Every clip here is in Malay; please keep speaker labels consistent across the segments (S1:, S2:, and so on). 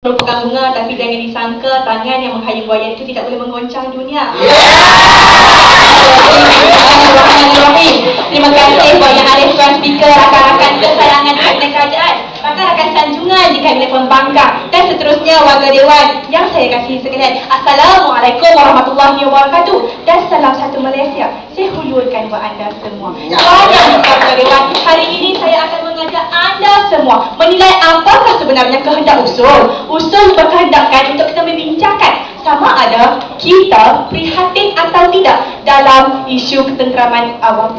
S1: merupakan bunga, tapi jangan disangka tangan yang menghayung buaya itu tidak boleh menggoncang dunia. Terima kasih Buaya Arif, Tuan Speaker, rakan-rakan kesayangan Kabinet Kerajaan, rakan-rakan sanjungan di Kabinet Pembangkang, dan seterusnya warga Dewan yang saya kasihi sekalian. Assalamualaikum warahmatullahi wabarakatuh dan salam satu Malaysia. Saya hulurkan buat anda semua. Tuan Warga Dewan, hari ini saya akan mengajak anda semua menilai apakah sebenarnya kehendak usul berkehendakkan untuk kita membincangkan sama ada kita prihatin atau tidak dalam isu ketenteraman awam.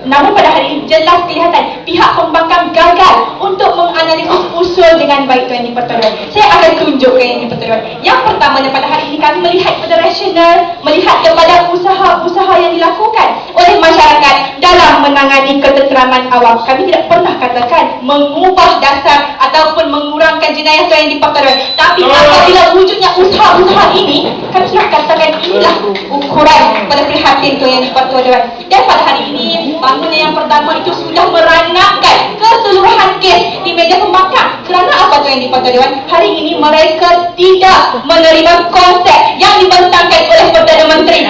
S1: Namun pada hari ini jelas kelihatan pihak pembangkang gagal untuk menganalisis usul dengan baik, Tuan Di-Pertuan. Saya akan tunjukkan yang Di-Pertuan. Yang pertamanya, pada hari ini kami melihat kepada rasional, melihat kepada usaha-usaha yang dilakukan oleh masyarakat dalam menangani ketenteraman awam. Kami tidak pernah katakan mengubah dasar ataupun mengurangkan jenayah, Tuan Di-Pertuan. Tapi apabila wujudnya usaha-usaha ini, kami sudah katakan inilah ukuran pada prihatin, Tuan Di-Pertuan. Dan pada hari ini bangunan yang pertama itu sudah meranakkan keseluruhan kes di meja pembangkang. Kerana apa, Tuan Di-Pertuan? Hari ini mereka tidak menerima konsep yang dibentangkan oleh Perdana Menteri.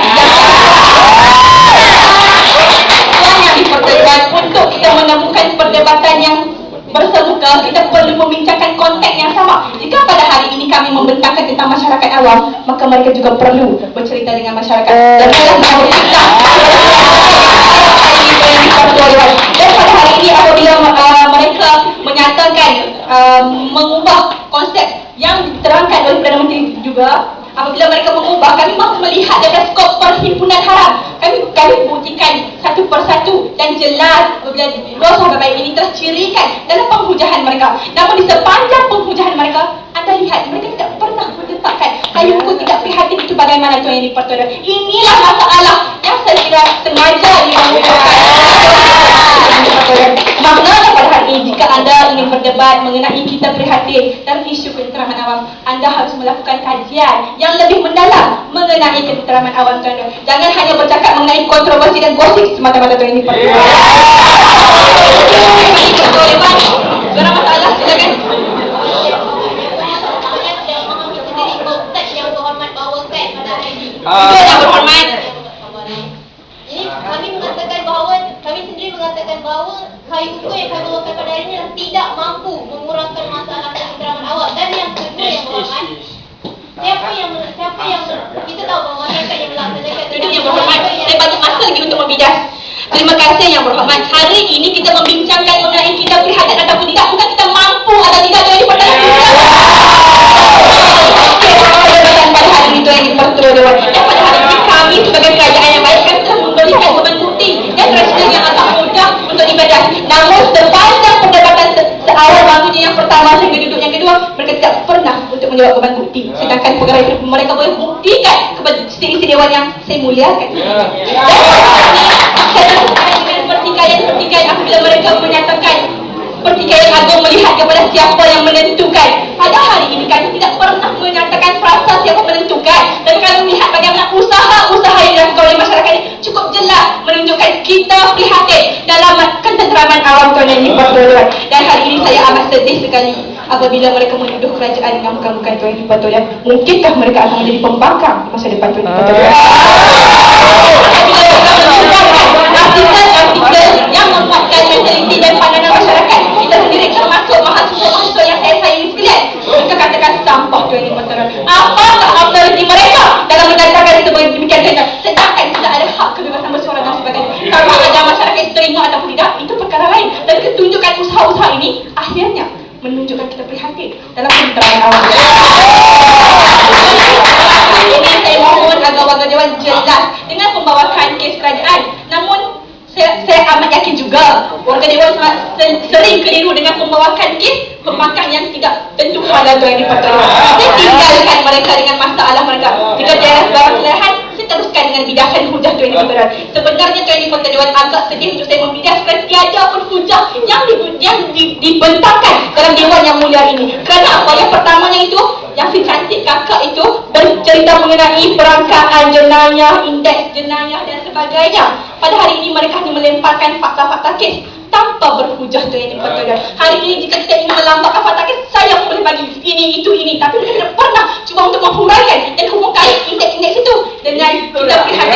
S1: Yang Di-Pertuan, untuk kita menemukan perdebatan yang bersemuka, kita perlu membincangkan konteks yang sama. Jika pada hari ini kami membentangkan tentang masyarakat awam, maka mereka juga perlu bercerita dengan masyarakat. Dan pada hari ini apabila mereka menyatakan mengubah konsep yang diterangkan oleh Perdana Menteri juga, apabila mereka mengubah, kami mahu melihat daripada skop perhimpunan haram. Kami buktikan satu persatu dan jelas apabila dosa baik ini tercirikan dalam penghujahan mereka. Namun di sepanjang penghujahan mereka, anda lihat mereka tidak pernah menetapkan payung hukum tidak prihatin itu bagaimana, Tuan Di-Pertuan. Inilah masalah yang saya kira sengaja dilakukan. Maknanya pada hari ini, jika anda ingin berdebat mengenai kita prihatin dalam isu ketenteraman awam, anda harus melakukan kajian yang lebih mendalam mengenai ketenteraman awam, tuan. Jangan hanya bercakap mengenai kontroversi dan gosip semata-mata, Tuan Di-Pertuan. Suara masalah, silakan. Yang berhormat.
S2: Ini kami mengatakan bahawa kami sendiri mengatakan bahawa KUK yang kami bawakan pada hari ini tidak mampu mengurangkan masalah ketenteraman awam. Dan yang kedua, yang berhormat, siapa yang kita tahu bahawa masyarakat yang melaksanakan.
S1: Itu yang berhormat. Saya bagi masa lagi untuk membidas. Terima kasih yang berhormat. Hari ini kita membincangkan mengenai kita prihatin ataupun tidak, bukan kita mampu atau tidak, Tuan Di-Pertuan. Pada hari ini, Tuan Di-Pertuan. Dan pada hari ini kami sebagai kerajaan yang baik, kami telah memberikan beban bukti dan rasional yang agak mudah untuk dibedah. Namun sepanjang perdebatan seawal bangunnya yang pertama sehingga duduk yang kedua, mereka tidak pernah untuk menjawab beban bukti. Sedangkan perkara itu mereka boleh buktikan kepada isi dewan yang saya muliakan. Dan saya lakukan dengan pertikaian apabila mereka menyatakan pertikaian agung melihat kepada siapa yang menentukan. Pada hari ini kami tidak pernah menyatakan frasa siapa menentukan, dan kami melihat bagaimana usaha-usaha yang dilakukan oleh masyarakat ini cukup jelas menunjukkan kita prihatin dalam ketenteraman awam, Tuan Di-Pertuan. Dan hari ini saya amat sedih sekali apabila mereka menuduh kerajaan dengan bukan Tuan Di-Pertuan. Mungkinkah mereka akan menjadi pembangkang masa depan, Tuan Di-Pertuan? Artikel yang menguatkan mentaliti dan pandangan masyarakat kita sendiri, termasuk mahasiswa-mahasiswa yang saya sayangi sekalian, mereka katakan sampah, Tuan Di-Pertuan. Apakah autoriti mereka dalam mendatangkan demikian saja, sedangkan tidak ada hak kebebasan bersuara dan sebagainya. Kalau ada masyarakat terima ataupun tidak, itu perkara lain. Dan ketunjukan usaha-usaha ini akhirnya menunjukkan kita prihatin dalam ketenteraman awam. Ini saya mohon agar warga Dewan jelas dengan pembawakan kes kerajaan. Namun saya amat yakin juga warga Dewan sering keliru dengan pembawakan kes pembangkang yang tidak tentu pada, Tuan Di-Pertuan. Saya tinggalkan mereka dengan masalah mereka. Jika tiada sebarang kesalahan, saya teruskan dengan bidasan hujah, Tuan Di-Pertuan. Sebenarnya, Tuan Di-Pertuan, agak sedih untuk saya membidas kerana tiada pun hujah yang dibentangkan dalam Dewan yang mulia ini. Kerana apa? Yang pertamanya itu, yang si cantik kakak itu bercerita mengenai perangkaan jenayah, indeks jenayah dan sebagainya. Pada hari ini mereka hanya melemparkan fakta-fakta kes tanpa berhujah tu yang dipertuan. Hari ini jika kita ingin melambangkan fatahkan, saya boleh bagi ini, itu, ini. Tapi mereka tidak pernah cuba untuk menghuraikan dan hubungkan indeks-indeks itu dengan kita perhatikan.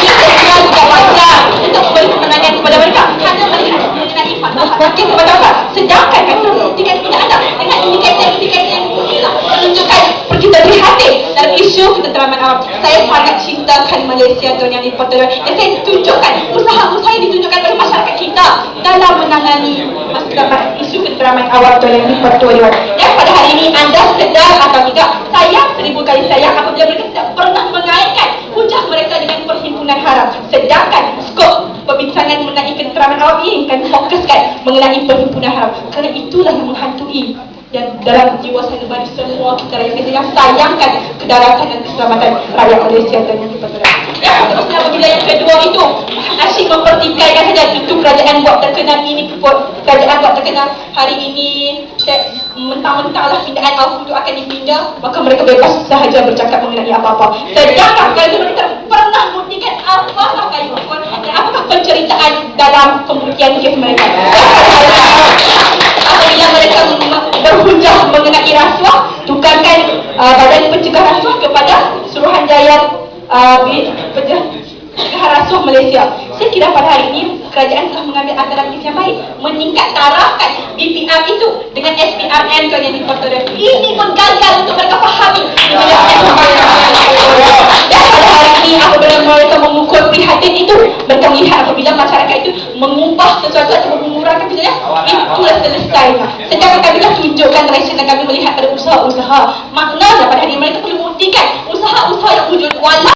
S1: Ini tidak wajar untuk memberi kemenangan kepada mereka hanya melihat mengenai fatahkan kepada Allah. Sedangkan kata buktikan kepada anda dengan indikator-indikator yang inilah menunjukkan kita prihatin dalam isu ketenteraman awam. Saya sangat cintakan Malaysia Tuan Yang Dipertuan, dan saya tunjukkan usaha-usaha yang ditunjukkan oleh masyarakat kita dalam menangani isu ketenteraman awam Tuan Yang Dipertuan. Dan pada hari ini anda sedar atau tidak, saya 1000 kali sayang apabila mereka tidak pernah mengaitkan hujah mereka dengan perhimpunan haram. Sedangkan skop perbincangan mengenai ketenteraman awam ini akan fokuskan mengenai perhimpunan haram, kerana itulah yang menghantui dan dalam jiwa sanubari semua kita rakyat Malaysia yang sayangkan kedaratan dan keselamatan rakyat Malaysia dan yang dipertuan. Yang seterusnya, apabila yang kedua itu asyik mempertikaikan saja, itu kerajaan buat terkenal, ini kerajaan buat terkenal hari ini mentang-mentanglah pindaan Al-Qudu akan dipindah, maka mereka bebas sahaja bercakap mengenai apa-apa. Sedangkan kalau mereka pernah buktikan apakah kayu ukuran dan apakah penceritaan dalam pembuktian kes mereka. Apabila mereka berhujah mengenai rasuah, tukarkan Badan Pencegah Rasuah kepada Suruhanjaya Pencegah Rasuah Malaysia. Saya kira pada hari ini kerajaan telah mengambil alternatif yang baik, meningkat tarafkan BPR itu dengan SPRN Yang Dipertuan. Ini pun gagal untuk mereka fahami. Dan pada hari ini apabila mereka memukul prihatin itu, mereka melihat apabila masyarakat itu mengubah sesuatu atau mengurangkan pilihan, itulah selesai. Sedangkan kami telah tunjukkan Malaysia dan kami melihat ada usaha-usaha. Maknanya pada hari ini mereka perlu buktikan usaha-usaha yang wujud, walau